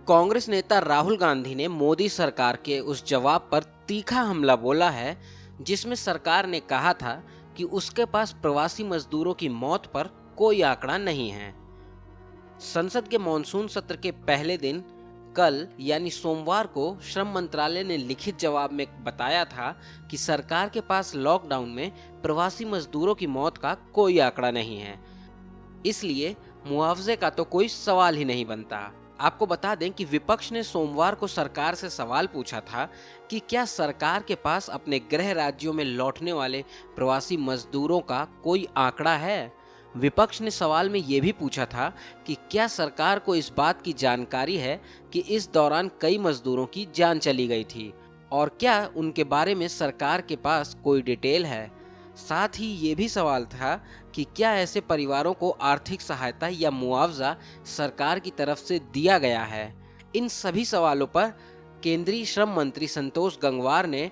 कांग्रेस नेता राहुल गांधी ने मोदी सरकार के उस जवाब पर तीखा हमला बोला है जिसमें सरकार ने कहा था कि उसके पास प्रवासी मजदूरों की मौत पर कोई आंकड़ा नहीं है। संसद के मॉनसून सत्र के पहले दिन कल यानी सोमवार को श्रम मंत्रालय ने लिखित जवाब में बताया था कि सरकार के पास लॉकडाउन में प्रवासी मजदूरों की मौत का कोई आंकड़ा नहीं है, इसलिए मुआवजे का तो कोई सवाल ही नहीं बनता। आपको बता दें कि विपक्ष ने सोमवार को सरकार से सवाल पूछा था कि क्या सरकार के पास अपने गृह राज्यों में लौटने वाले प्रवासी मजदूरों का कोई आंकड़ा है। विपक्ष ने सवाल में यह भी पूछा था कि क्या सरकार को इस बात की जानकारी है कि इस दौरान कई मजदूरों की जान चली गई थी और क्या उनके बारे में सरकार के पास कोई डिटेल है। साथ ही ये भी सवाल था कि क्या ऐसे परिवारों को आर्थिक सहायता या मुआवजा सरकार की तरफ से दिया गया है। इन सभी सवालों पर केंद्रीय श्रम मंत्री संतोष गंगवार ने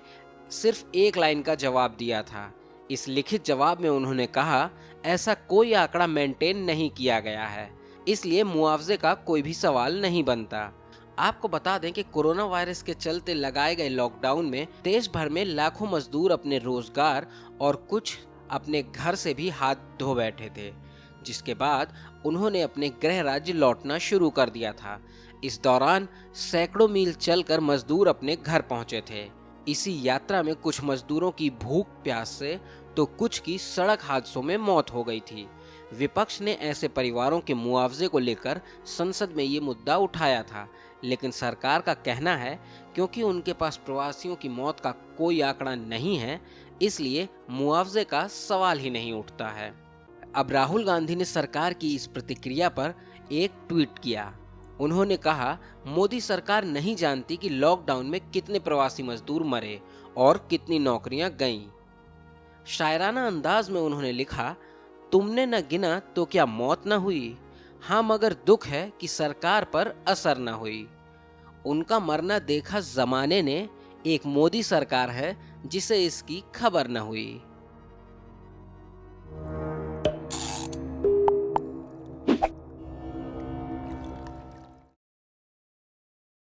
सिर्फ एक लाइन का जवाब दिया था। इस लिखित जवाब में उन्होंने कहा, ऐसा कोई आंकड़ा मेंटेन नहीं किया गया है, इसलिए मुआवजे का कोई भी सवाल नहीं बनता। आपको बता दें कि कोरोना वायरस के चलते लगाए गए लॉकडाउन में देश भर में लाखों मजदूर अपने रोजगार और कुछ अपने घर से भी हाथ धो बैठे थे, जिसके बाद उन्होंने अपने गृह राज्य लौटना शुरू कर दिया था। इस दौरान सैकड़ों मील चलकर मजदूर अपने घर पहुंचे थे। इसी यात्रा में कुछ मजदूरों की भूख प्यास से तो कुछ की सड़क हादसों में मौत हो गई थी। विपक्ष ने ऐसे परिवारों के मुआवजे को लेकर संसद में ये मुद्दा उठाया था, लेकिन सरकार का कहना है क्योंकि उनके पास प्रवासियों की मौत का कोई आंकड़ा नहीं है, इसलिए मुआवजे का सवाल ही नहीं उठता है। अब राहुल गांधी ने सरकार की इस प्रतिक्रिया पर एक ट्वीट किया। उन्होंने कहा, मोदी सरकार नहीं जानती कि लॉकडाउन में कितने प्रवासी मजदूर मरे और कितनी नौकरियां गईं। शायराना अंदाज में उन्होंने लिखा, तुमने न गिना तो क्या मौत न हुई, हाँ मगर दुख है कि सरकार पर असर न हुई। उनका मरना देखा जमाने ने, एक मोदी सरकार है जिसे इसकी खबर न हुई।